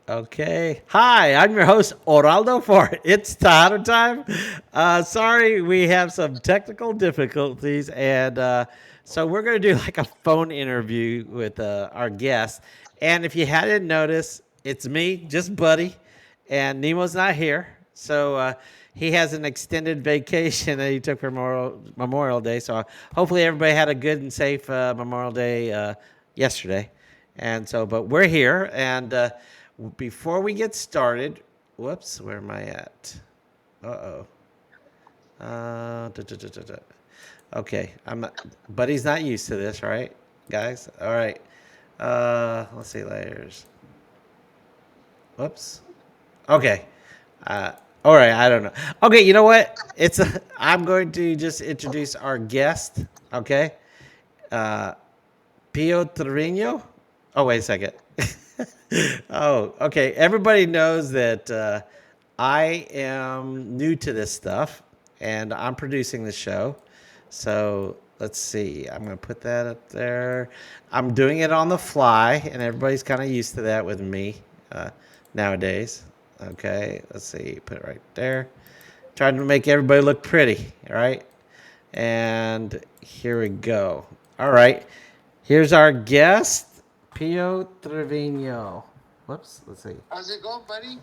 Okay. Hi, I'm your host, Oraldo, for It's Tejano Time. Sorry, we have some technical difficulties. And so we're going to do like a phone interview with our guest. And if you hadn't noticed, it's me, just Buddy, and Nemo's not here. So he has an extended vacation that he took for Memorial Day. So hopefully everybody had a good and safe Memorial Day yesterday. But we're here. And before we get started, whoops, where am I at? Uh-oh. Da, da, da, da, da. Okay, Buddy's not used to this, right, guys? All right. Let's see, layers. Whoops. Okay. Uh, all right, I don't know. Okay, you know what? I'm going to just introduce our guest. Okay, uh, Pio Trevino. Oh, wait a second. Oh, okay. Everybody knows that I am new to this stuff, and I'm producing the show. So let's see. I'm going to put that up there. I'm doing it on the fly, and everybody's kind of used to that with me nowadays. Okay, let's see. Put it right there. Trying to make everybody look pretty, all right? And here we go. All right. Here's our guest, Pio Trevino. Whoops. Let's see. How's it going, buddy?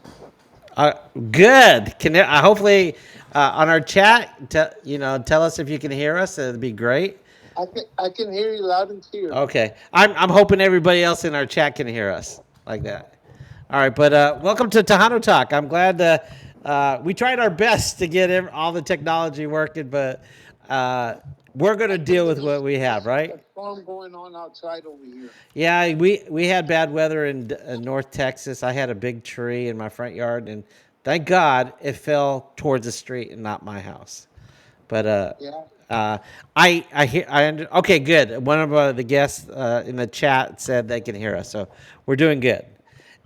Uh, Good. Can hopefully on our chat, tell us if you can hear us. That'd be great. I can hear you loud and clear. Okay. I'm hoping everybody else in our chat can hear us like that. All right, but welcome to Tejano Talk. I'm glad we tried our best to get all the technology working, but we're going to I think deal with there's what we have, a right? storm going on outside over here. Yeah, we had bad weather in North Texas. I had a big tree in my front yard, and thank God it fell towards the street and not my house. But Yeah, uh, I hear okay, good. One of the guests in the chat said they can hear us, so we're doing good.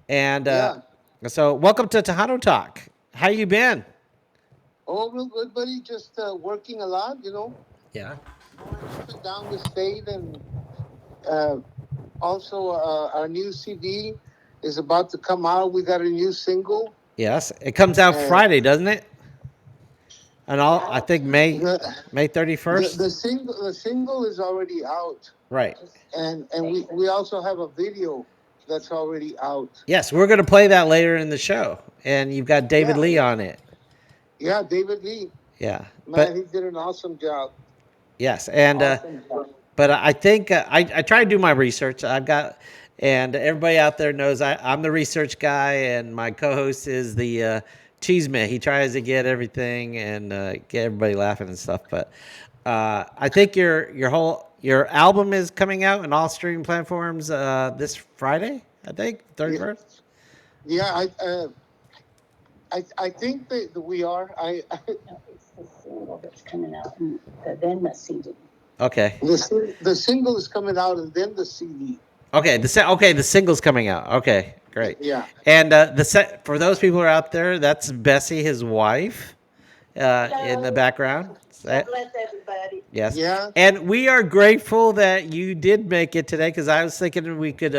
And yeah. so welcome to Tejano Talk. How you been? Oh, real good, buddy. Just working a lot, Yeah. going up and down the state, and uh, also our new CD is about to come out. We got a new single, Yes, it comes out and Friday, doesn't it? And all I think the May 31st. the single is already out, Right. and we also have a video that's already out. Yes, we're going to play that later in the show, and you've got David Yeah, Lee on it. yeah. David Lee, Yeah, man, but he did an awesome job. yes, and Awesome job. but I think I try to do my research. I've got, and everybody out there knows I'm the research guy, and my co-host is the cheeseman. He tries to get everything and get everybody laughing and stuff. But I think your album is coming out on all streaming platforms this Friday. I think Yeah, 31st. yeah. I think that we are. No, it's the single that's coming out, and then the CD. Okay. The single is coming out, and then the CD. Okay, the single's coming out. Okay, great. Yeah, And for those people who are out there, that's Bessie, his wife, in the Hello. background. God bless everybody. Yes, yeah, and we are grateful that you did make it today because I was thinking we could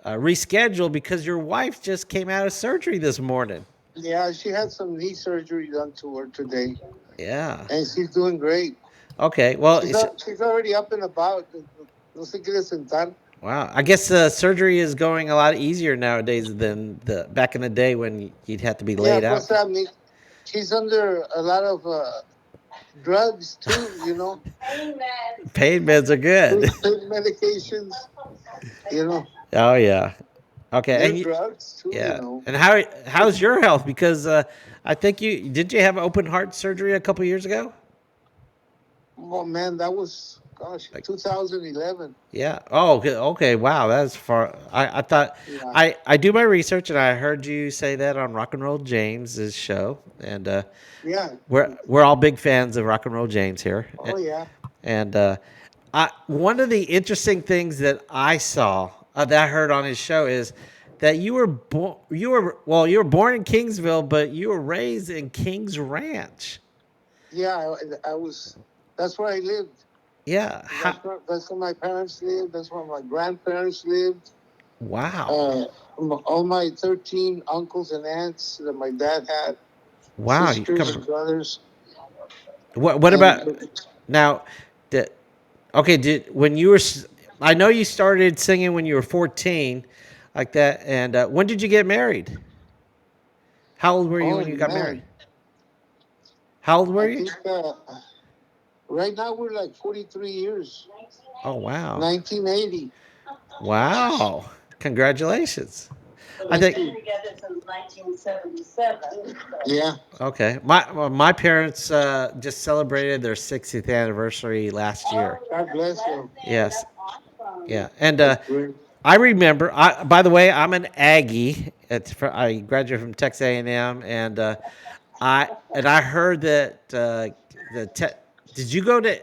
reschedule because your wife just came out of surgery this morning. yeah. She had some knee surgery done to her today, Yeah. and she's doing great. Okay. Well, She's already up and about. No se quiere sentar. wow. I guess surgery is going a lot easier nowadays than the back in the day when you'd have to be Yeah, laid pues out. I mean, she's under a lot of drugs too. Amen. Pain meds are good. Pain medications. You know, Oh yeah. Okay. they're And drugs too. yeah. And how's your health? Because I think you have open heart surgery a couple years ago. Oh man, that was gosh, Like 2011. yeah. Oh okay. Okay. Wow. That's far. I thought Yeah, I do my research and I heard you say that on Rock and Roll James's show and yeah. we're all big fans of Rock and Roll James here. Oh yeah. And one of the interesting things that I saw that I heard on his show is that you were born in Kingsville, but you were raised in Kings Ranch. Yeah, I was. That's where I lived. Yeah. That's where my parents lived. That's where my grandparents lived. Wow. Uh, all my 13 uncles and aunts that my dad had, Wow. You sisters come and from brothers, what and about now? The, okay. Did when you were? I know you started singing when you were 14, like that. And when did you get married? How old were you oh when you got married? man, How old were I you? think right now we're like 43 years, Oh wow. 1980. Wow. Congratulations. But I we've Thank think been you. together since 1977. So. Yeah, okay. My parents just celebrated their 60th anniversary last year. Oh, God that's bless you. blessing. Yes. That's awesome. Yeah. And That's great. I remember. By the way, I'm an Aggie. I graduated from Texas A&M, and I heard that the did you go to?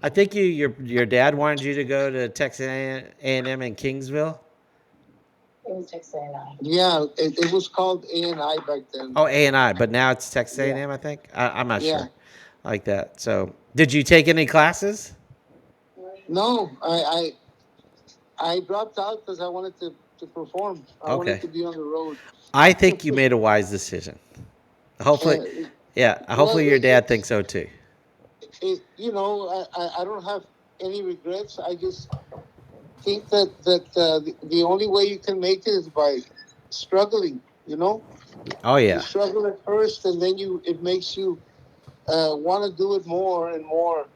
I think your dad wanted you to go to Texas A&M in Kingsville. It was 689. Yeah, it was called A&I back then. Oh, A&I, but now it's Texas Yeah. A&M. I think I'm not Yeah. sure, like that. So, did you take any classes? No, I dropped out because I wanted to perform. I wanted Okay, to be on the road. I think you made a wise decision. Hopefully, And yeah. well, Hopefully, your dad thinks so too. I don't have any regrets. I just think that the only way you can make it is by struggling. You know, Oh you yeah, struggle at first, and then it makes you want to do it more and more,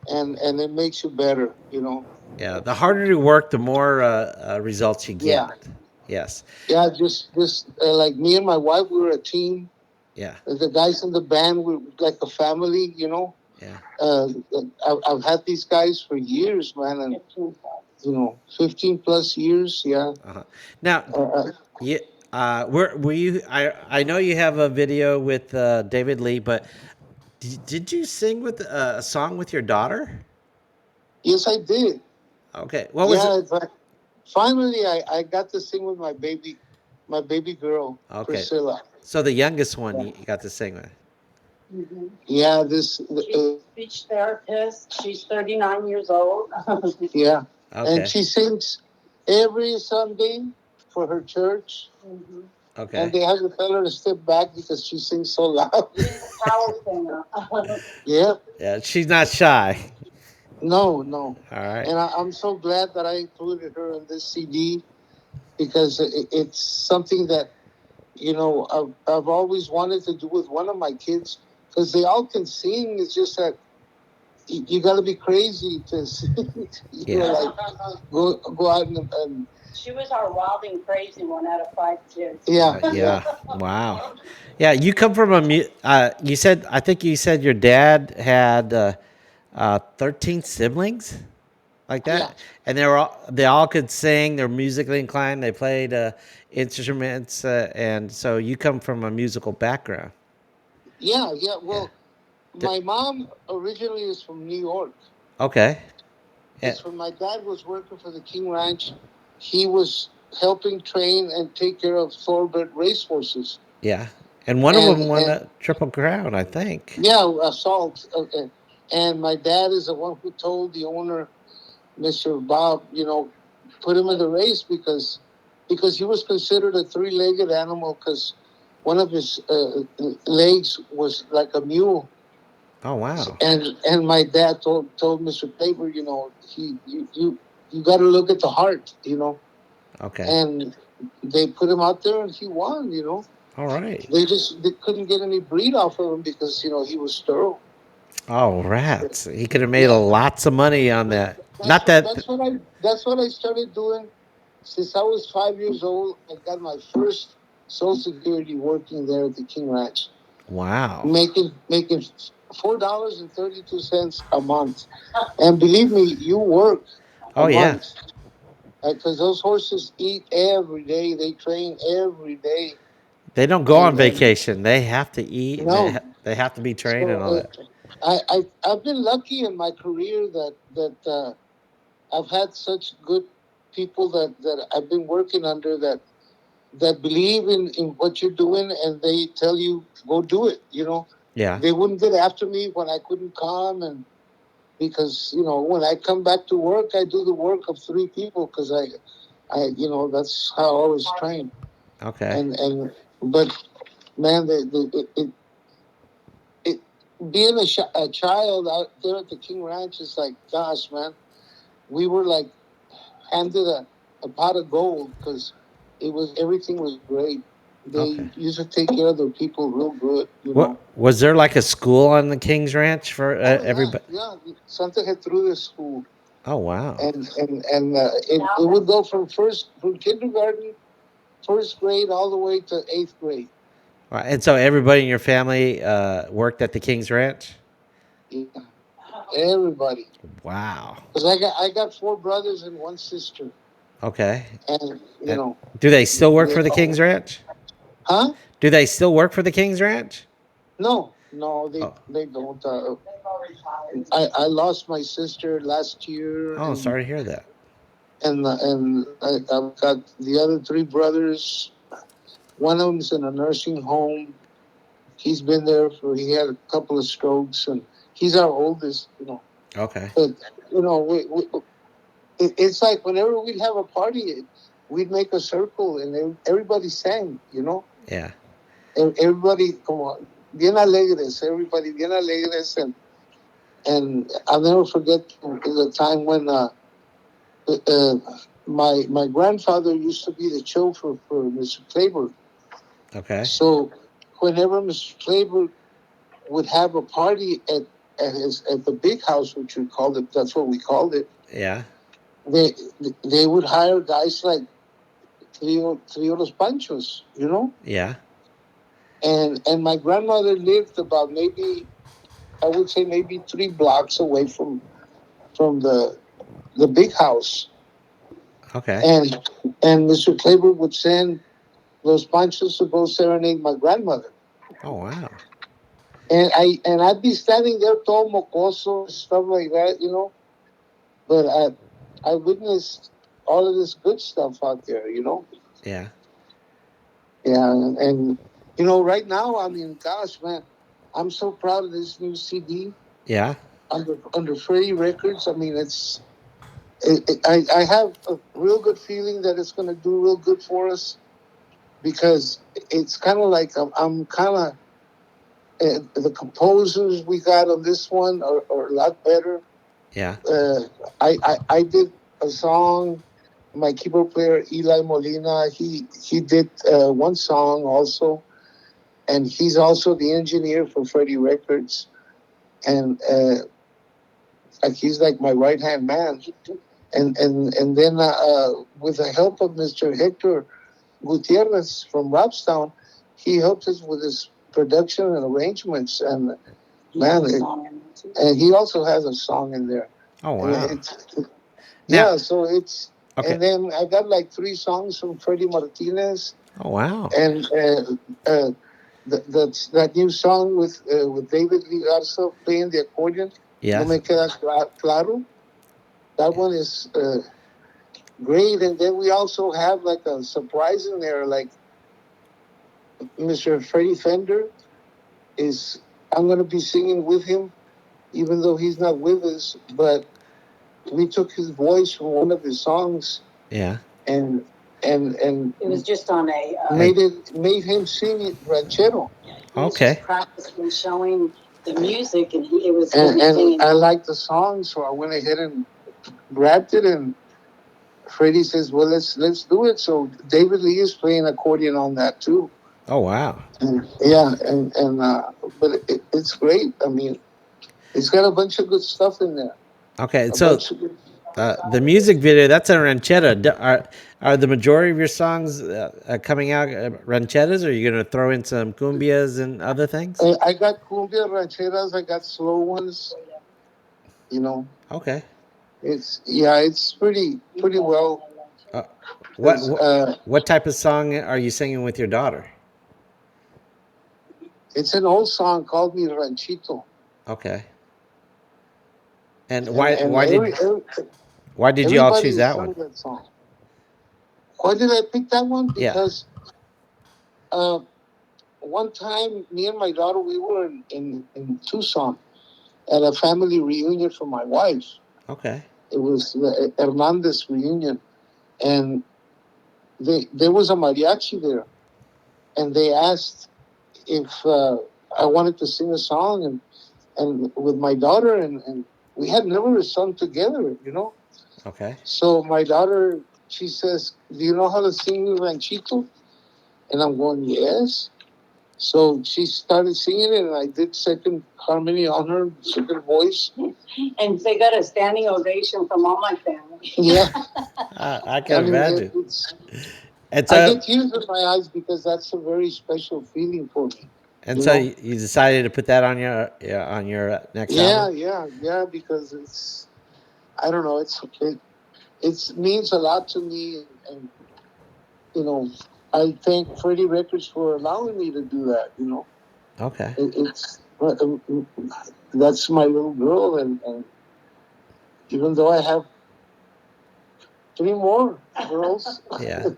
and it makes you better. You know. yeah. The harder you work, the more results you Yeah. get. Yes. Yeah. Just like me and my wife, we were a team. Yeah. The guys in the band were like a family. You know. Yeah. Uh, I've had these guys for years, man, and 15 plus. 15 plus years. Yeah. Uh-huh. Now, Uh, uh, yeah. Were you? I know you have a video with David Lee, but did you sing with a song with your daughter? yes, I did. Okay. What was it? Yeah. Finally, I got to sing with my baby girl, Okay. Priscilla. So the youngest one Yeah. you got to sing with. Mm-hmm. Yeah. She's a speech therapist. She's 39 years old. Yeah. And Okay. she sings every Sunday for her church. Mm-hmm. And Okay. they have to tell her to step back because she sings so loud. She's a power singer. Yeah. Yeah, she's not shy. No, no. All right. And I'm so glad that I included her in this CD because it's something that, I've always wanted to do with one of my kids because they all can sing. It's just that you got to be crazy to sing. Yeah. Like go out and She was our wild and crazy one out of 5 kids. yeah, yeah. Yeah. Wow. Yeah, you come from you said I think you said your dad had 13 siblings like Yeah. that, and they all could sing. They're musically inclined. They played instruments, and so you come from a musical background. Yeah, yeah. Yeah. Well, Th- my mom originally is from New York. okay. Yeah. It's when my dad was working for the King Ranch. He was helping train and take care of thoroughbred racehorses. Yeah. And one of them won And a triple crown, I think. yeah, assault. And my dad is the one who told the owner, Mr. Bob, put him in the race because he was considered a three-legged animal because one of his legs was like a mule. Oh wow. And my dad told Mr. Tabor, you got to look at the heart, Okay. and they put him out there and he won. All right. They couldn't get any breed off of him because he was sterile. Oh, rats. He could have made a Yeah, lots of money on that. that's Not that. that's what I started doing since I was 5 years old. I got my first Social Security working there at the King Ranch, Wow. making $4.32 a month. And believe me, you work a Oh, yeah. month because those horses eat every day. They train every day, They don't go on and vacation. They have to eat and no. they have to be trained and So all that. I've been lucky in my career that I've had such good people that I've been working under that believe in what you're doing and they tell you go do it. Yeah. They wouldn't get after me when I couldn't come and because when I come back to work I do the work of three people because that's how I was trained. Okay. And but man, it being a child out there at the King Ranch is like, gosh, man, we were like handed a pot of gold because everything was great. They Okay. used to take care of their people real good, you What know. was there like a school on the King's Ranch for Oh yeah, everybody? yeah. Santa had through the school, Oh wow. and it would go from kindergarten, first grade, all the way to eighth grade. All right, and so everybody in your family worked at the King's Ranch. Yeah, everybody. Wow. Because I got four brothers and one sister, Okay. and And do they still work they, for the King's Ranch? huh? Do they still work for the King's Ranch? No, no, they Oh, they don't. I lost my sister last year, oh, sorry to hear that. I've got the other three brothers. One of them's in a nursing home. He's been there for. He had a couple of strokes, and he's our oldest. Okay. But it's like whenever we'd have a party, we'd make a circle and everybody sang. Yeah. Everybody, come on, bien alegres. Everybody bien alegres, and I'll never forget the time when uh, my grandfather used to be the chauffeur for Mr. Claiborne. Okay. So whenever Mr. Claiborne would have a party at the big house, which we called it, that's what we called it. Yeah. They they would hire guys like Trio Los Panchos, Yeah. and my grandmother lived about maybe I would say maybe 3 blocks away from the big house, Okay. and Mr. Claiborne would send Los Panchos to go serenade my grandmother. Oh wow. And I'd be standing there todo mocoso and stuff like that. But I witnessed all of this good stuff out there. Yeah. Yeah, and right now, I mean, gosh, man, I'm so proud of this new CD Yeah. under Freddie Records. I mean, I have a real good feeling that it's going to do real good for us because it's kind of like I'm kind of the composers we got on this one are a lot better. Yeah. Uh, I did a song. My keyboard player Eli Molina, he did one song also, and he's also the engineer for Freddie Records, and he's like my right hand man. And then with the help of Mr. Hector Gutierrez from Robstown, he helped us with his production and arrangements, and man, and he also has a song in there. Oh And wow. it's Now. yeah, so it's Okay. and then I got like 3 songs from Freddie Martinez, Oh wow. and that new song with David Lee Garza playing the accordion. No Yes. me queda claro. That one is great, and then we also have like a surprise in there, like Mr. Freddie Fender is. I'm going to be singing with him, even though he's not with us. But we took his voice from one of his songs Yeah. and and It was just on a. made him sing it ranchero. Yeah, he was just Okay. practicing showing the music, and it was. And I liked the song, so I went ahead and grabbed it. And Freddie says, "Well, let's do it." So David Lee is playing accordion on that too. Oh wow. Yeah, but it's great. I mean, it's got a bunch of good stuff in there. Okay. A So bunch of good. the music video, that's a ranchera. Are the majority of your songs coming out rancheras, or are you going to throw in some cumbias and other things? I got cumbia rancheras. I got slow ones. You know, Okay. it's pretty well. Uh, what, 'Cause, what what type of song are you singing with your daughter? it's an old song called "Mi Ranchito," Okay. And and why did you all choose everybody that one? sung that song. Why did I pick that one? Yeah. Because uh, one time, me and my daughter, we were in Tucson at a family reunion for my wife. Okay. It was the Hernandez reunion, and there was a mariachi there, and they asked if I wanted to sing a song, and with my daughter, and we had never sung together, you know. Okay. So my daughter, she says, "Do you know how to sing ranchito?" And I'm going, "Yes." So she started singing it, and I did second harmony on her, second voice. And they got a standing ovation from all my family. Yeah, I I can mean, imagine. And I get so, tears in my eyes because that's a very special feeling for me. and You so know? you decided to put that on your, yeah, on your next Yeah, album. yeah, yeah. Because it's, I don't know, it means a lot to me, and you know, I thank Freddie Records for allowing me to do that. You know, Okay. it's that's my little girl, and even though I have three more girls. Yeah.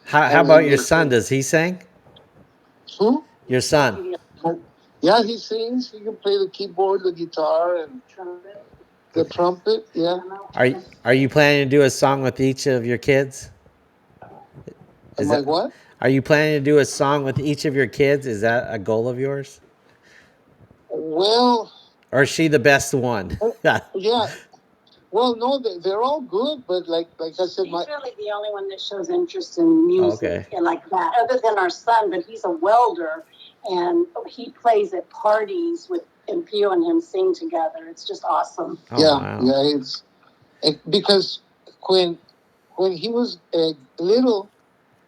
How about your and son? Does he sing? who? Your son. Yeah, he sings. He can play the keyboard, the guitar, and Trumpet. the Okay. trumpet. Yeah. Are you planning to do a song with each of your kids? Is Am I that what? Are you planning to do a song with each of your kids? Is that a goal of yours? Well, Or is she the best one? yeah. Well, no, they're all good, but like I said, He's my really the only one that shows interest in music Okay. and like that, other than our son. But he's a welder, and he plays at parties with and Pio and him sing together. It's just awesome. Oh yeah, wow. yeah, because when when he was little,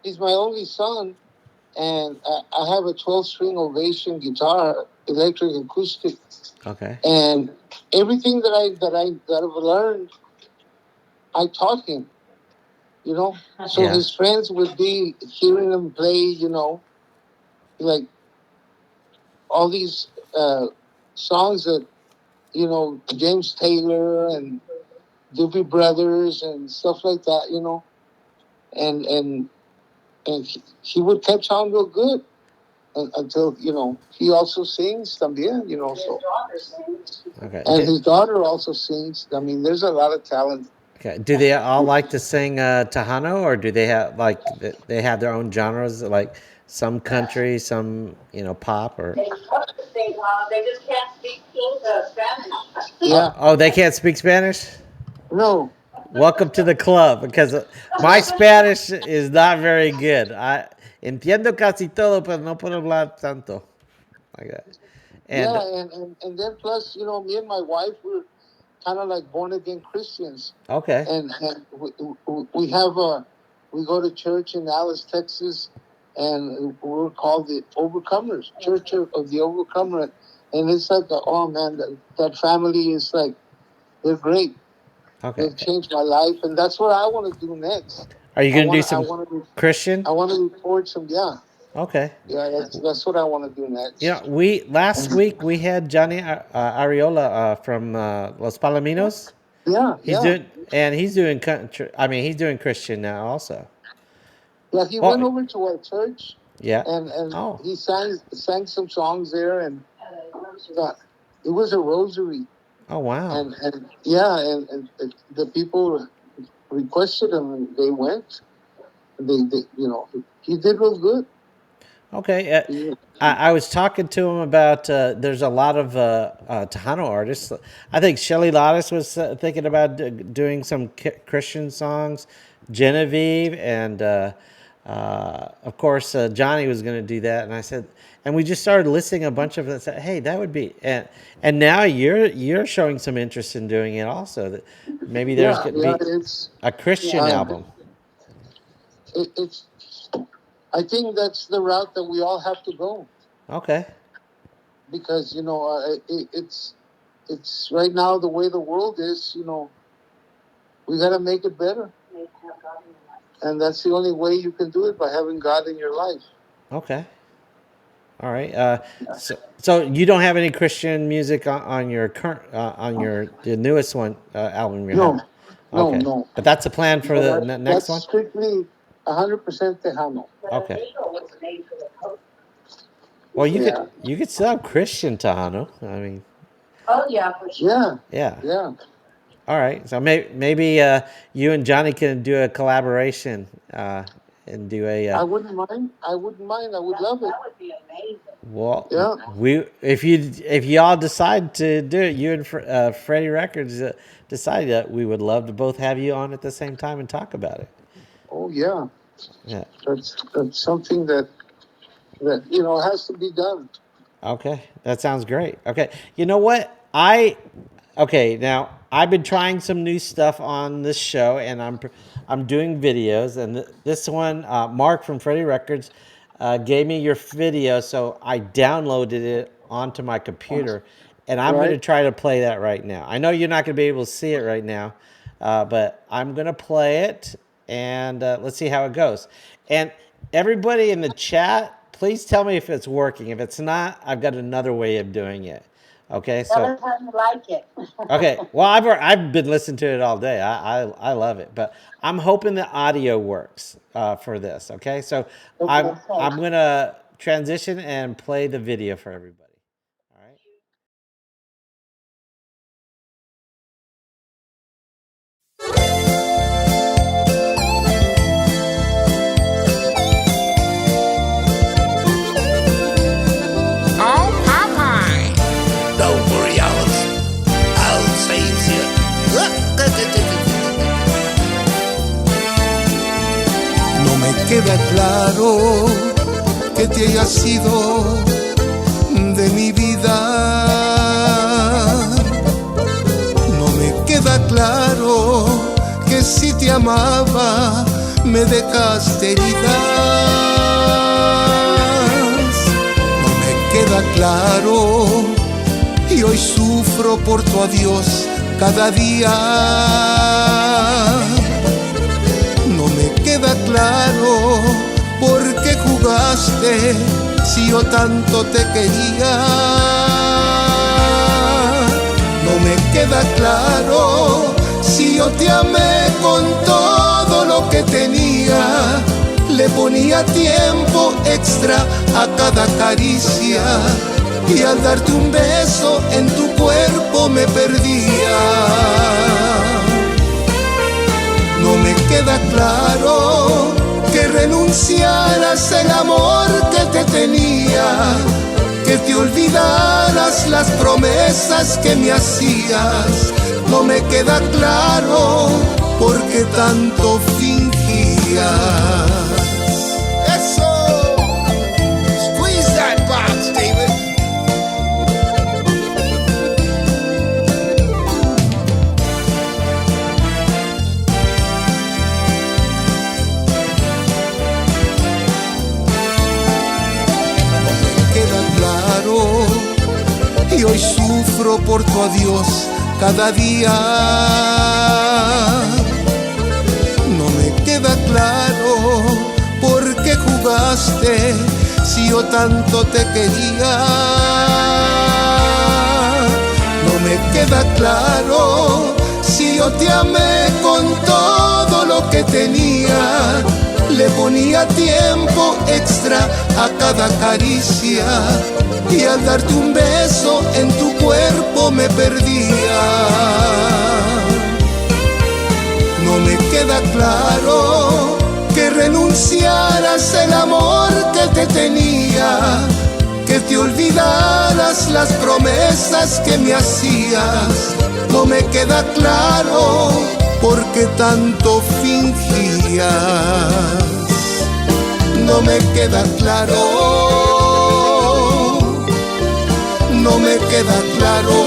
he's my only son, and I have a 12-string Ovation guitar, electric acoustic, Okay. and everything that I've learned, I taught him. You know, so Yeah. his friends would be hearing him play. You know, like all these songs that James Taylor and Doobie Brothers and stuff like that. And and and he would catch on real good until he also sings también. So Okay. and his daughter also sings. I mean, there's a lot of talent. Okay. Do they all like to sing Tejano, or do they have they have their own genres, like some country, some pop, or They love to sing, they just can't speak Spanish. Yeah. oh, they can't speak Spanish? No. Welcome to the club, because my Spanish is not very good. I entiendo casi todo, pero no puedo hablar tanto like that. Yeah, And and then plus, me and my wife were kind of like born again Christians, okay, and we have we go to church in Dallas, Texas, and we're called the Overcomers, Church of the Overcomer, and it's like, oh man, that family is like, they're great. okay. They've changed my life, and that's what I want to do next. Are you I gonna do want to, I some want to, Christian? I want to record some, yeah, Okay. yeah. That's what I want to do next. We last week we had Johnny Ariola from Los Palominos. Yeah, He's yeah. doing and he's doing country. I mean, he's doing Christian now also. Yeah, he went Well, over to our church, yeah. and Oh, he sang some songs there, and it was a rosary, oh wow. and yeah, and the people requested him, and they went. They he did real good. Okay. He, I was talking to him about there's a lot of Tejano artists. I think Shelly Lottis was thinking about doing some Christian songs, Genevieve, and of course Johnny was going to do that. And I said, and we just started listing a bunch of them. Said, hey, that would be, and now you're showing some interest in doing it also. That maybe there's yeah, going to yeah, be it's a Christian album. it's. I think that's the route that we all have to go, Okay. because it's right now the way the world is. We got to make it better, and that's the only way you can do it, by having God in your life. Okay. All right. So you don't have any Christian music on your current on your the newest one album you have. No, no, Okay, no. but that's a plan for No, the next that's one. strictly 100% Tejano. Okay. Was made for the Pope. Well, Yeah. you could still have Christian Tejano. I mean, Oh yeah, for sure. Yeah, yeah. yeah. All right. So maybe you and Johnny can do a collaboration and do a I wouldn't mind. I wouldn't mind. I would love it. That would be amazing. well. Yeah. We if y'all decide to do it, you and Freddie Records decide that we would love to both have you on at the same time and talk about it. Oh yeah. Yeah. That's something that has to be done. Okay, that sounds great. Okay, you know what? Okay, now I've been trying some new stuff on this show, and I'm doing videos, and this one, Mark from Freddie Records, gave me your video, so I downloaded it onto my computer, and I'm going to Right. try to play that right now. I know you're not going to be able to see it right now, but I'm going to play it, and let's see how it goes. And everybody in the chat, please tell me if it's working. If it's not, I've got another way of doing it. Okay, Tell so us how you like it. okay. Well, I've been listening to it all day. I love it, but I'm hoping the audio works for this. Okay, so Okay. I'm gonna transition and play the video for everybody. All right. Oh, Popeye! Don't worry, I'll save you. No me queda claro que te hayas sido de mi vida. No me queda claro que si te amaba me dejaste heridas. No me queda claro y hoy sufro por tu adiós cada día. No me queda claro por qué jugaste si yo tanto te quería. No me queda claro si yo te amé con todo lo que tenía. Le ponía tiempo extra a cada caricia y al darte un beso en tu cuerpo me perdía. No me queda claro que renunciaras el amor que te tenía, que te olvidaras las promesas que me hacías. No me queda claro por qué tanto fingías. Eso, squeeze that box, David. Y hoy sufro por tu adiós cada día. No me queda claro por qué jugaste si yo tanto te quería. No me queda claro si yo te amé con todo lo que tenía. Le ponía tiempo extra a cada caricia y al darte un beso en tu cuerpo me perdía. No me queda claro que renunciaras el amor que te tenía, que te olvidaras las promesas que me hacías. No me queda claro por qué tanto fingías. No me queda claro. No me queda claro.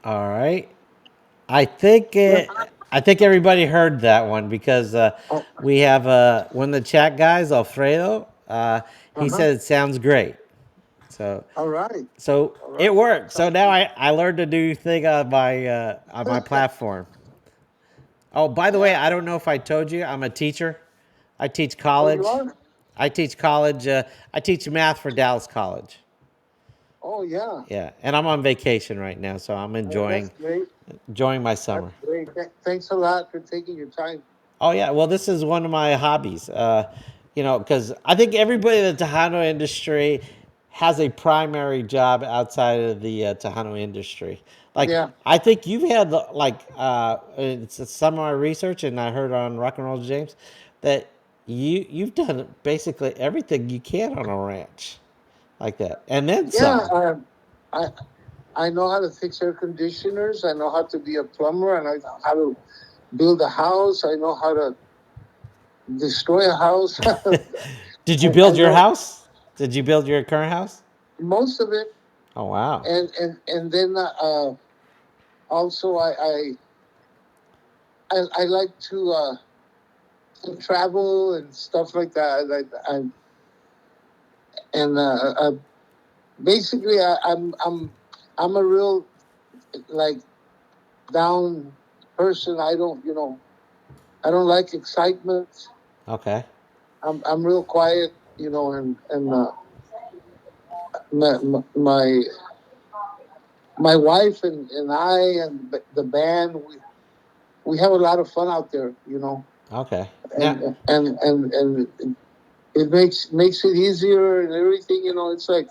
All right. I think I think everybody heard that one because Oh, we have one of the chat guys, Alfredo. He uh-huh. said it sounds great. So All right. so All it right. worked. So Sounds now good. I learned a new thing on my platform. Oh, by the way, Yeah. I don't know if I told you, I'm a teacher. I teach Oh, you college. are? I teach college. I teach math for Dallas College. Oh, yeah. Yeah, and I'm on vacation right now, so I'm That's great. enjoying my That's summer. great. Thanks a lot for taking your time. Oh yeah, well this is one of my hobbies. Because I think everybody in the Tejano industry has a primary job outside of the Tejano industry. Like Yeah. I think you've had it's some of my research, and I heard on Rock and Roll James that you've done basically everything you can on a ranch like that, and then Yeah. some. I I know how to fix air conditioners. I know how to be a plumber. I know how to build a house. I know how to destroy a house. Did you I build your know house? Did you build your current house? most of it. Oh wow. And then also I like to travel and stuff like that. And basically I'm a real like down person. I don't I don't like excitement. Okay. I'm real quiet, and my my wife and I and the band we have a lot of fun out there, Okay. Now, and it makes it easier and everything. It's like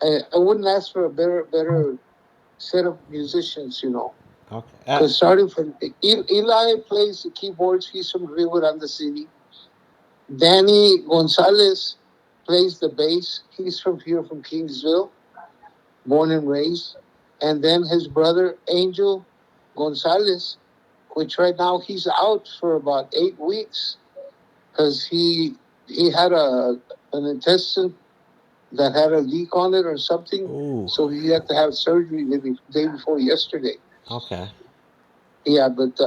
I wouldn't ask for a better set of musicians. okay. Because starting from Eli plays the keyboards. He's from Rio Grande City. Danny Gonzalez plays the bass. He's from here, from Kingsville, born and raised. And then his brother Angel Gonzalez, which right now he's out for about 8 weeks because he had an intestine that had a leak on it or something. Ooh. So he had to have surgery the day before yesterday. Okay. Yeah, but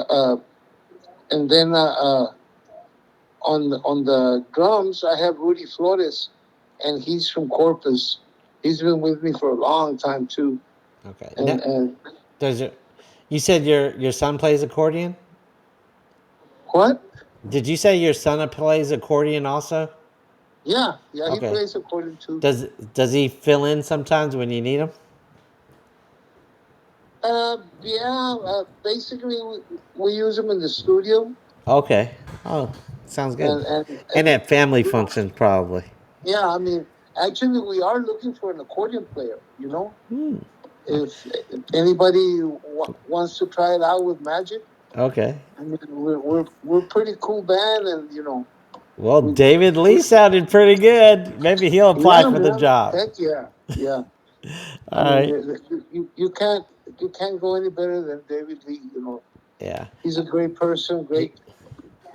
and then on the drums I have Rudy Flores, and he's from Corpus. He's been with me for a long time too. Okay. Now, And does it? You said your son plays accordion. what? Did you say your son plays accordion also? Yeah, yeah, he Okay. plays accordion too. Does does he fill in sometimes when you need him? Yeah, basically we use him in the studio, Okay. Oh, sounds good. And and at family functions probably. yeah, I mean, actually we are looking for an accordion player. Hmm. If anybody wants to try it out with Magic, Okay. I mean, we're pretty cool band, and Well, we David Lee sounded pretty good. Maybe he'll apply yeah, for the man, job. heck yeah, yeah. I All mean, right. you can't go any better than David Lee. Yeah. He's a great person, He, great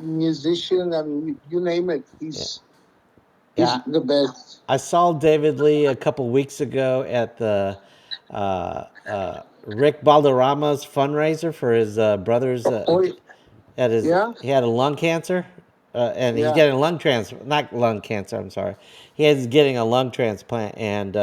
musician. I mean, you name it, yeah. he's Yeah. the best. I saw David Lee a couple weeks ago at the Rick Balderrama's fundraiser for his brother's. Oh At his, yeah, he had a lung cancer, and he's yeah, getting a lung not lung cancer. I'm sorry, he is getting a lung transplant, and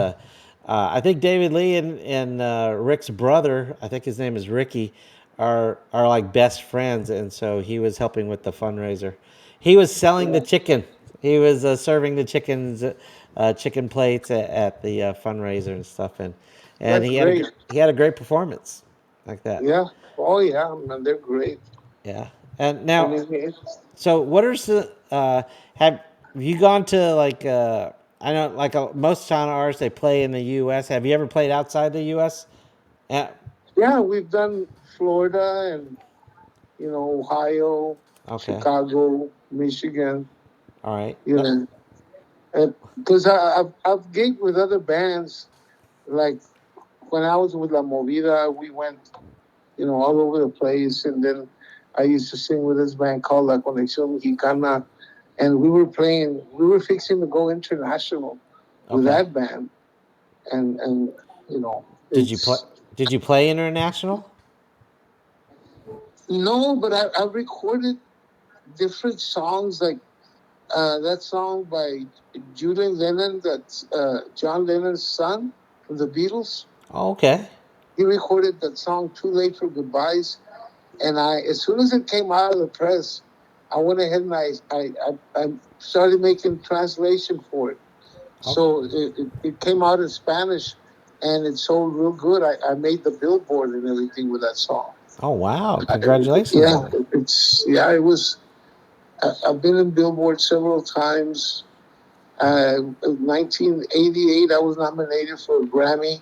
I think David Lee and Rick's brother, I think his name is Ricky, are like best friends, and so he was helping with the fundraiser. He was selling the yeah. chicken. He was serving the chicken plates at the fundraiser and stuff, and That's great. he had a great performance like that. Yeah. Oh yeah, man, they're great. Yeah, and And now, so what are the have you gone to like I know like most China artists they play in the U.S. Have you ever played outside the U.S.? Yeah. yeah, we've done Florida and Ohio, Okay. Chicago, Michigan. All right. You know, because I've gigged with other bands. Like when I was with La Movida, we went all over the place, and then I used to sing with this band called La Conexión Mexicana, and we were fixing to go international with Okay. that band, and Did you play? it's Did you play international? no, but I've recorded different songs like that song by Julian Lennon, that's John Lennon's son from the Beatles. Oh, okay. He recorded that song "Too Late for Goodbyes," And as soon as it came out of the press, I went ahead and I started making translation for it. So it came out in Spanish, and it sold real good. I made the billboard and everything with that song. Oh wow! I, Congratulations yeah, on it. it was. I've been in Billboard several times. 1988, I was nominated for a Grammy,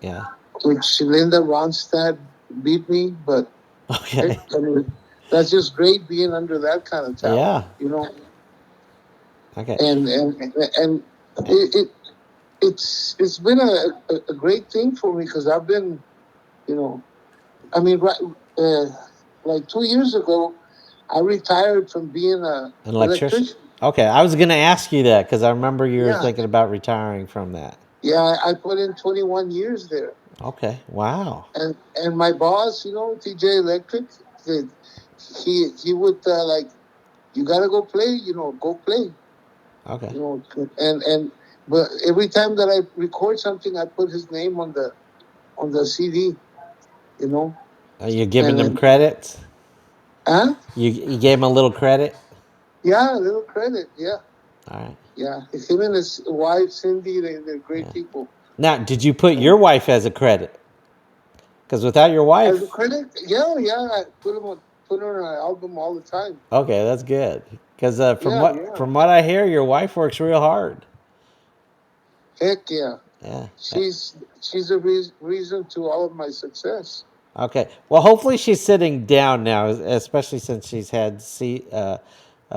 Yeah. which Linda Ronstadt beat me, but Okay. I mean, that's just great being under that kind of talent, Yeah. you know. Okay. And it it's been a great thing for me because I've been, you know, I mean, right, uh, like 2 years ago, I retired from being a An electrician. electrician. Okay, I was gonna ask you that because I remember you were Yeah, thinking about retiring from that. yeah, I put in 21 years there. Okay. Wow. And my boss, TJ Electric, he would like, you gotta go play, go play, Okay. you know, and but every time that I record something, I put his name on the CD, you know, You're giving and them then credits. huh? You gave him a little credit. Yeah, a little credit, yeah, All right. yeah. Him and his wife Cindy, they're great Yeah. people. Now, did you put your wife as a credit? Because without your As a wife, credit, yeah, yeah, I put her on an album all the time. okay, that's good. Because from Yeah, what yeah, from what I hear, your wife works real hard. heck yeah. Yeah. She's a reason to all of my success. Okay. Well, hopefully she's sitting down now, especially since she's had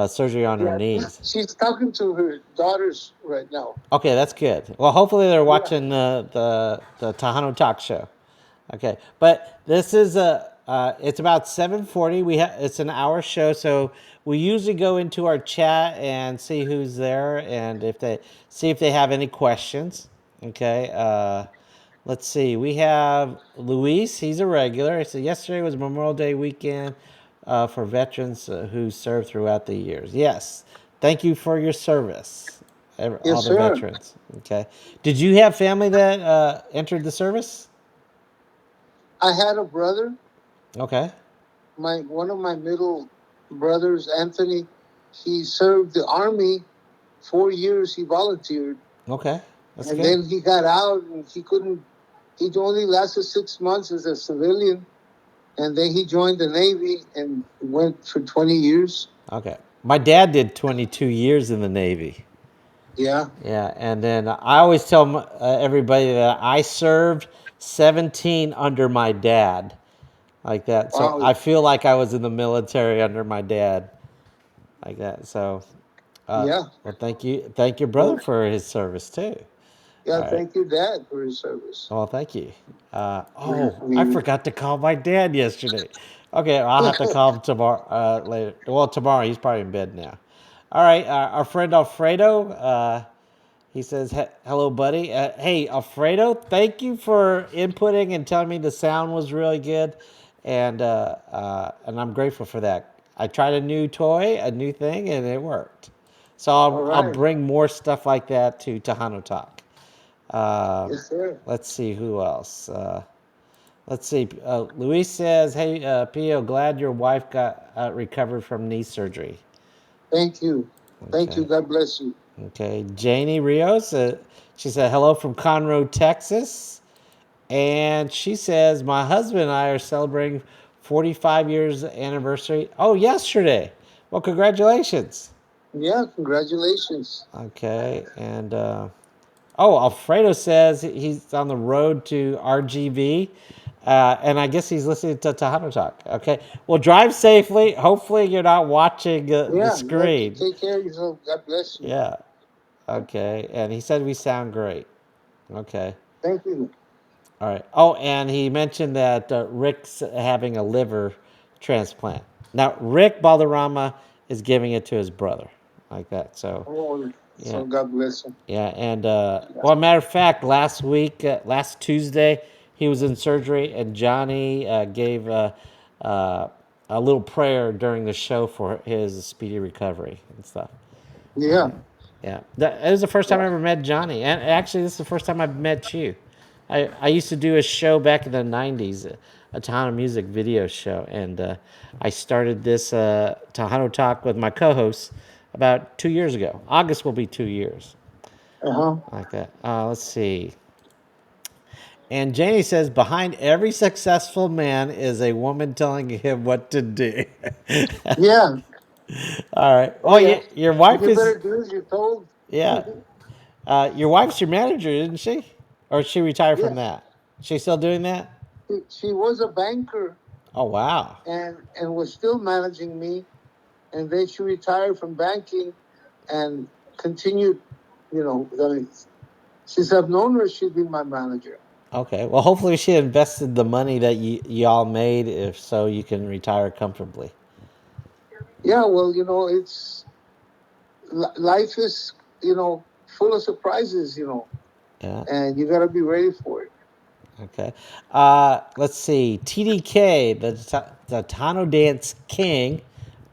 surgery on her Yeah, knees. she's talking to her daughters right now. Okay, that's good. Well, hopefully they're Yeah. watching the Tejano talk show. Okay, but this is a it's about 7:40. It's an hour show, so we usually go into our chat and see who's there and if they see if they have any questions. Okay, let's see. We have Luis. He's a regular. So yesterday was Memorial Day weekend for veterans who served throughout the years. Yes, thank you for your service, all Yes, the sir. veterans. Okay, did you have family that entered the service? I had a brother, Okay. my one of my middle brothers, Anthony. He served the army 4 years. He volunteered, Okay, that's and good. then he got out, and he couldn't. He only lasted 6 months as a civilian, and then he joined the Navy and went for 20 years. Okay, my dad did 22 years in the Navy. Yeah. Yeah, and then I always tell everybody that I served 17 under my dad, like that. So Wow. I feel like I was in the military under my dad, like that. So, Yeah. well, thank your brother Well, for his service too. yeah. All right. Thank you, Dad, for his service. Well, thank you. Yeah, I I mean, forgot to call my dad yesterday. Okay, I'll have to call him tomorrow later. Well, tomorrow he's probably in bed now. All right, our friend Alfredo. He says, "Hello, buddy. Hey, Alfredo. Thank you for inputting and telling me the sound was really good, and I'm grateful for that. I tried a new toy, a new thing, and it worked. So all I'll right. bring more stuff like that to Tejano Talk. Uh, Yes, sir. let's see who else. Let's see. Luis says, "Hey, Pio, glad your wife got recovered from knee surgery." Thank you. Thank you. Okay. God bless you. Okay. Janie Rios. She said, "Hello from Conroe, Texas," and she says, "My husband and I are celebrating 45 years anniversary. Oh, yesterday. Well, congratulations." Yeah, congratulations. Okay, and oh, Alfredo says he's on the road to RGV, and I guess he's listening to Tejano Talk. Okay, well, drive safely. Hopefully, you're not watching the Yeah, you have to screen. take care of yourself. God bless you. Yeah. Okay, and he said we sound great. Okay. Thank you. All right. Oh, and he mentioned that Rick's having a liver transplant. Now, Rick Balderrama is giving it to his brother, like that. So, Oh, yeah. so God bless you. Yeah, and well, matter of fact, last week, last Tuesday, he was in surgery, and Johnny gave uh, a little prayer during the show for his speedy recovery and stuff. Yeah. Yeah, that it was the first time I ever met Johnny, and actually, this is the first time I've met you. I used to do a show back in the '90s, a Tejano music video show, and I started this Tejano talk with my co-hosts about 2 years ago. August will be 2 years, Uh-huh. like that. Let's see. And Janie says, behind every successful man is a woman telling him what to do. Yeah. All right. Oh Oh, yeah. yeah. Your wife You is, better do as you're told. yeah. Your wife's your manager, isn't she? Or she retired from Yes. that? She still doing that? She was a banker Oh, wow. and was still managing me, and then she retired from banking and continued. I mean, since I've known her, she's been my manager. Okay. Well, hopefully she invested the money that y'all made, if so, you can retire comfortably. Yeah. Well, it's life is full of surprises. Yeah. And you got to be ready for it. Okay. Let's see. TDK, the Tano Dance King,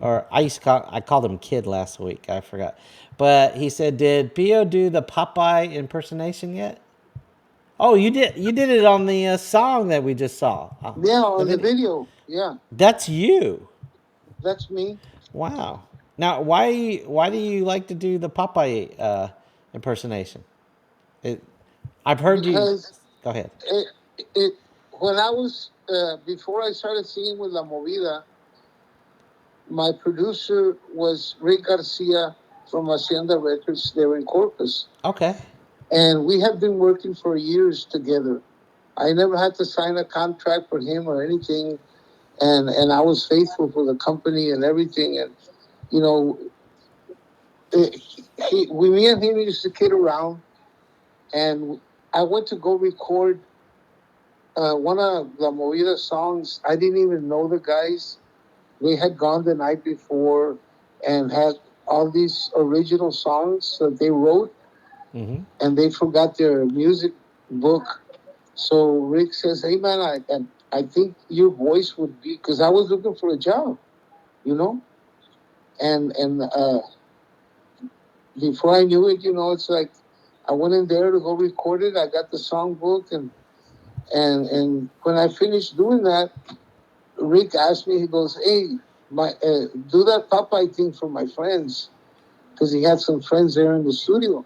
or I called him Kid last week. I forgot, but he said, "Did Pio do the Popeye impersonation yet?" Oh, you did. You did it on the song that we just saw. Yeah, The on the video. video. Yeah, That's you. that's me. Wow. Now, why do you like to do the Popeye impersonation? It, I've heard you. Because Go ahead. it, it when I was before I started singing with La Movida, my producer was Rick Garcia from Hacienda Records. They were in Corpus, Okay. and we have been working for years together. I never had to sign a contract for him or anything, and I was faithful for the company and everything. And you know, me and him used to kid around, and I went to go record one of La Movida songs. I didn't even know the guys. They had gone the night before and had all these original songs that they wrote, Mm-hmm. and they forgot their music book. So Rick says, "Hey man, I think your voice would be," because I was looking for a job, you know, and before I knew it, it's like I went in there to go record it. I got the song book, and when I finished doing that, Rick asked me. He goes, "Hey, do that Popeye thing for my friends," because he had some friends there in the studio.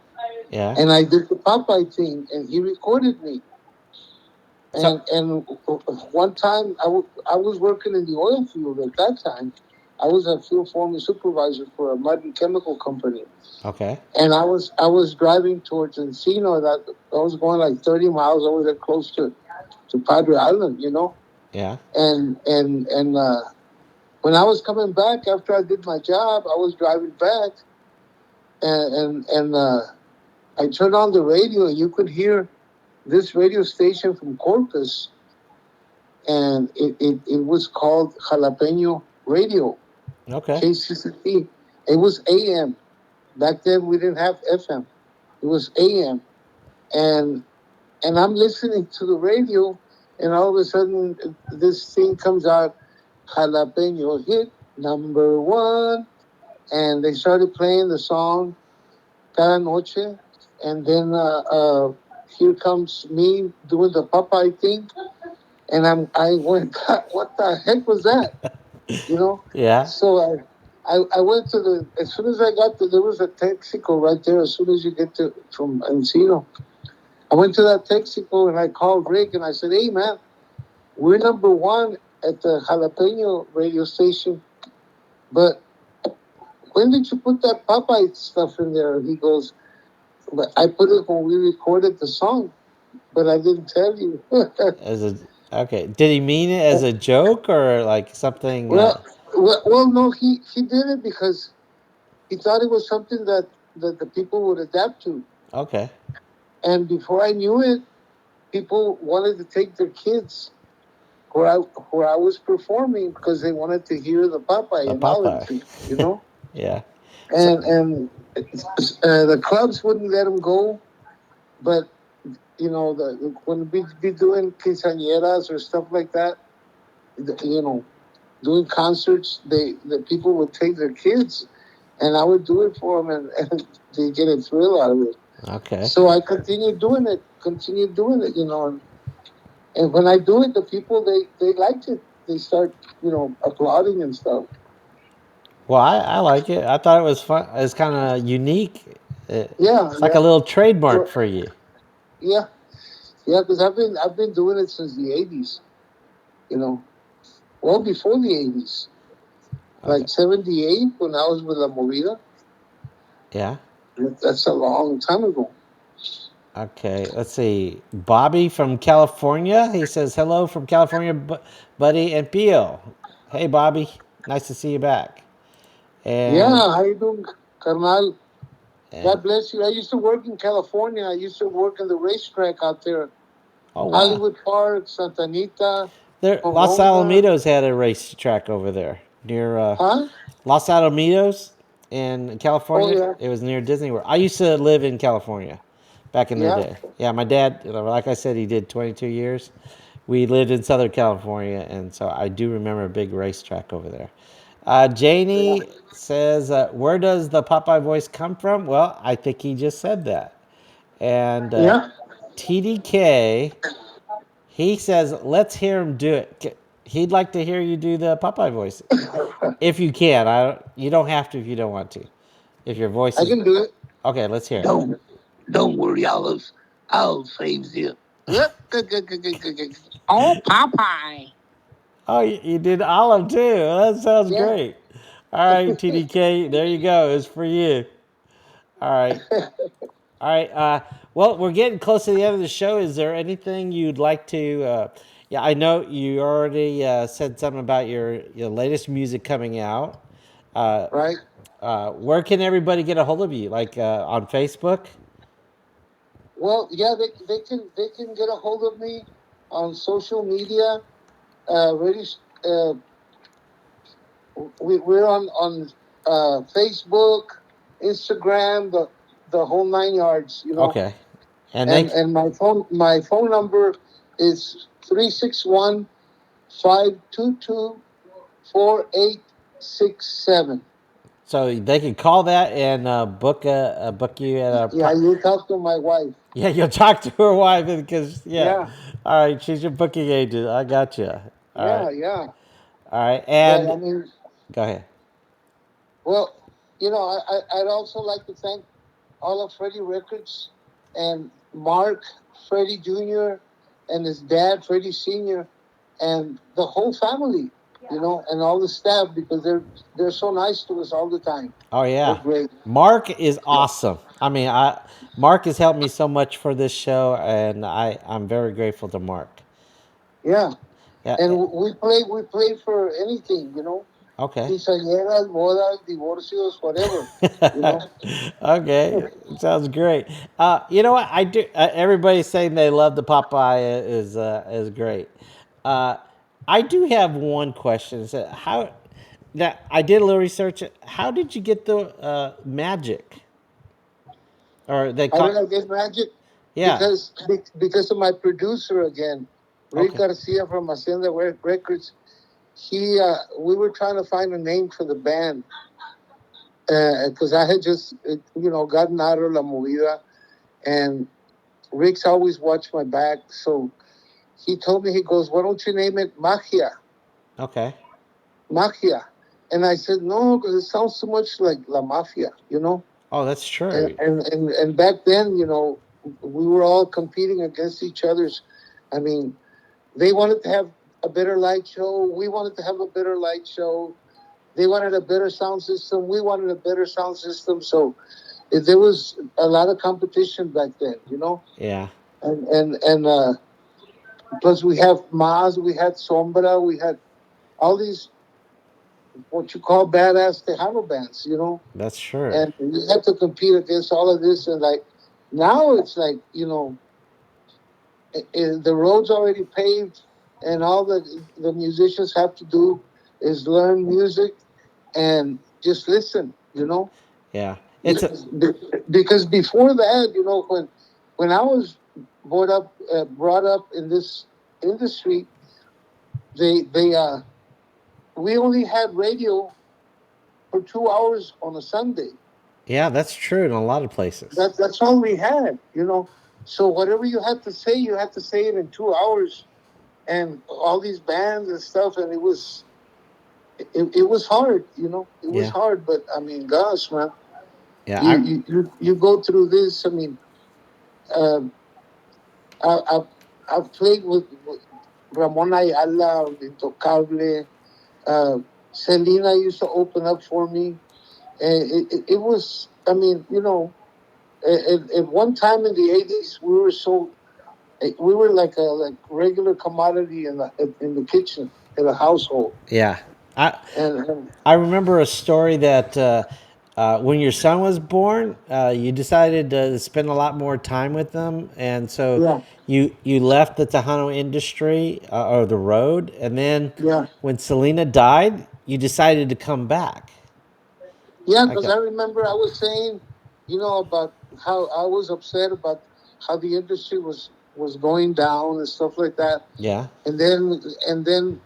Yeah. And I did the Popeye thing, and he recorded me. So And one time I was working in the oil field at that time. I was a field foreman supervisor for a mud and chemical company, okay. and I was driving towards Encino. That I was going like 30 miles over there, close to Padre Island, Yeah. and when I was coming back after I did my job, I was driving back, and I turned on the radio, and you could hear this radio station from Corpus, and it was called Jalapeno Radio, Okay. KCCP. It was AM. Back then we didn't have FM. It was AM, and I'm listening to the radio, and all of a sudden this thing comes out, Jalapeno hit number one, and they started playing the song Cada Noche, and then here comes me doing the Popeye thing, and I went, God, what the heck was that? You know? Yeah. So I went to as soon as I got there was a Texaco right there. As soon as you get to from Encino, I went to that Texaco and I called Rick and I said, "Hey man, we're number one at the Jalapeno radio station, but when did you put that Popeye stuff in there?" He goes, "But I put it when we recorded the song, but I didn't tell you." As a okay. Did he mean it as a joke or like something? well, no, he did it because he thought it was something that the people would adapt to. Okay. And before I knew it, people wanted to take their kids where I was performing because they wanted to hear the Popeye The in Popeye. Arlington, you know. Yeah. So And the clubs wouldn't let them go, but when we be doing quinceañeras or stuff like that, doing concerts, the people would take their kids, and I would do it for them, and they get a thrill out of it. Okay. So I continued doing it, and when I do it, the people they liked it. They start, applauding and stuff. Well, I like it. I thought it was fun. It's kind of unique. Yeah, It's like a yeah, little trademark well, for you. yeah, yeah. Because I've been doing it since the '80s. You know, well before the '80s, Okay. like '78 when I was with La Movida. Yeah. That's a long time ago. Okay. Let's see. Bobby from California. He says hello from California, buddy and Pio. Hey, Bobby. Nice to see you back. Yeah, And how you doing, Carnal? and God bless you. I used to work in California. I used to work in the racetrack out there, oh wow, Hollywood Park, Santa Anita, there Los Corona. Alamitos had a racetrack over there near Huh? Los Alamitos in Oh California. yeah, It was near Disney World. I used to live in California back in the yeah, day. Yeah, my dad, like I said, he did 22 years. We lived in Southern California, and so I do remember a big racetrack over there. yeah, Janie says, "Where does the Popeye voice come from?" Well, I think he just said that. And yeah. TDK, he says, "Let's hear him do it." He'd like to hear you do the Popeye voice, if you can. You don't have to if you don't want to. If your voice I is can do it. okay, let's hear it. Don't worry, Alice. I'll save you. Oh, Popeye. Oh, you did Olive too. That sounds Yeah. great. All right, TDK, there you go. It's for you. All right. All right. Well, we're getting close to the end of the show. Is there anything you'd like to? Yeah, I know you already said something about your latest music coming out. Uh, Right. where can everybody get a hold of you? Like on Facebook? Well, yeah, they can get a hold of me on social media. Really, uh, we're on Facebook, Instagram, the whole nine yards. Okay. And And they and my phone number is 361-522-4867. they can call that and book you at a Yeah, you talk to my wife. yeah, you'll talk to her wife because yeah. Yeah, All right, she's your booking agent. I got you. All right. yeah, yeah. All right. But And I mean, go ahead. well, I'd also like to thank all of Freddie Records and Mark, Freddie Jr., and his dad, Freddie Sr., and the whole family, and all the staff because they're so nice to us all the time. Oh They're yeah. great. Mark is awesome. I mean, I Mark has helped me so much for this show and I'm very grateful to Mark. Yeah. Yeah. And we play for anything. Okay. Quinceañeras, bodas, divorcios, whatever, you know. Okay, sounds great. You know what I do? Everybody's saying they love the Popeye is great. Uh, I do have one question. So how that I did a little research. How did you get the magic? Or they How did call I get magic? yeah. Because of my producer again, Rick Okay. Garcia from Hacienda Records. We were trying to find a name for the band because I had just gotten out of La Movida, and Rick's always watched my back. So he told me, he goes, "Why don't you name it Magia, Okay. Magia?" And I said, "No, because it sounds too much like La Mafia." Oh, that's And true. and and back then, we were all competing against each other's. I mean, they wanted to have a better light show. We wanted to have a better light show. They wanted a better sound system. We wanted a better sound system. So there was a lot of competition back then. Yeah. And plus we have Maz, we had Sombra, we had all these what you call badass Tejano bands. That's true. And you have to compete against all of this. And like now it's like, the road's already paved, and all the musicians have to do is learn music and just listen. Yeah. It's a Because before that, when I was brought up in this industry, they we only had radio for 2 hours on a Sunday. Yeah, that's true in a lot of places. That's all we had, you know. So whatever you had to say it in 2 hours, and all these bands and stuff, and it was hard, you know. It was Yeah. hard, but I mean, gosh, man, Yeah. I you go through this. I mean, um, I, I've played with Ramon Ayala, Intocable. Uh, Selena used to open up for me, and it was. I mean, you know, at one time in the '80s, we were like a like regular commodity in the kitchen in the household, yeah. I and I remember a story that when your son was born, you decided to spend a lot more time with them, and so yeah, you left the Tejano industry or the road, and then yeah, when Selena died, you decided to come back. yeah. Like Because I remember I was saying, you know, about how I was upset about how the industry was going down and stuff like that, yeah, and then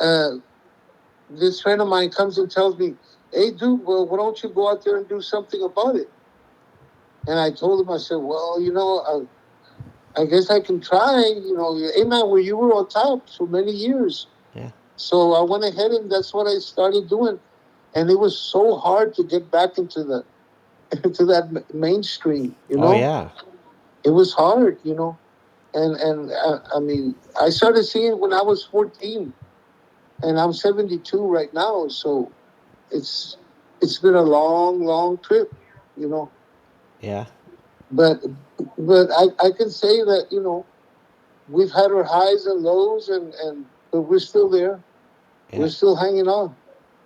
uh, this friend of mine comes and tells me, "Hey, dude, well, why don't you go out there and do something about it?" And I told him, I said, "Well, you know, I guess I can try. You know, hey man, where you were on top for many years." yeah. So I went ahead and that's what I started doing, and it was so hard to get back into the into that mainstream. You Oh know, yeah, it was hard. You know, and I mean, I started seeing it when I was 14, and I'm 72 right now. So it's it's been a long, long trip. You know, yeah, but I can say that you know we've had our highs and lows, and but we're still there. yeah. We're still hanging on.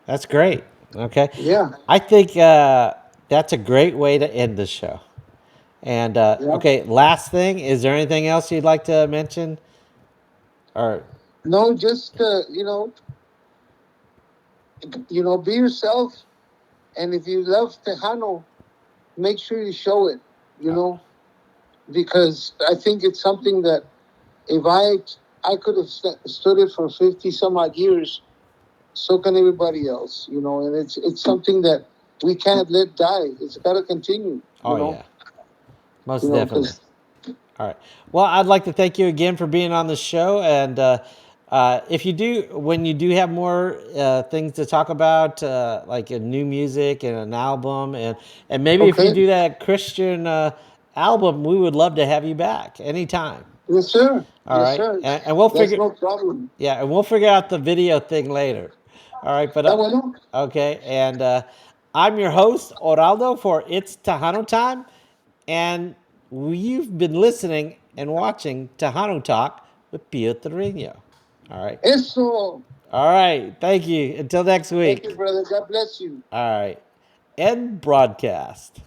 That's great. Okay, Yeah, I think that's a great way to end the show. And yeah. okay, last thing, is there anything else you'd like to mention? Or No, just be yourself. And if you love Tejano, make sure you show it. You know, because I think it's something that if I could have stood it for 50 some odd years, so can everybody else. You know, and it's something that we can't let die. It's got to continue. oh yeah, You most know, definitely. because All right. Well, I'd like to thank you again for being on the show. And if you do, when you do have more things to talk about, like a new music and an album, and maybe if you okay, do that Christian album, we would love to have you back anytime. yes sir, All yes right, sir. and we'll That's figure, no problem. yeah, and we'll figure out the video thing later. All right, but That bueno. okay, and I'm your host Oraldo for It's Tejano Time, and you've been listening and watching Tejano Talk with Pio Trevino. All right, Eso. all right, thank you. Until next Thank you, week. brother. God bless you. All right, end broadcast.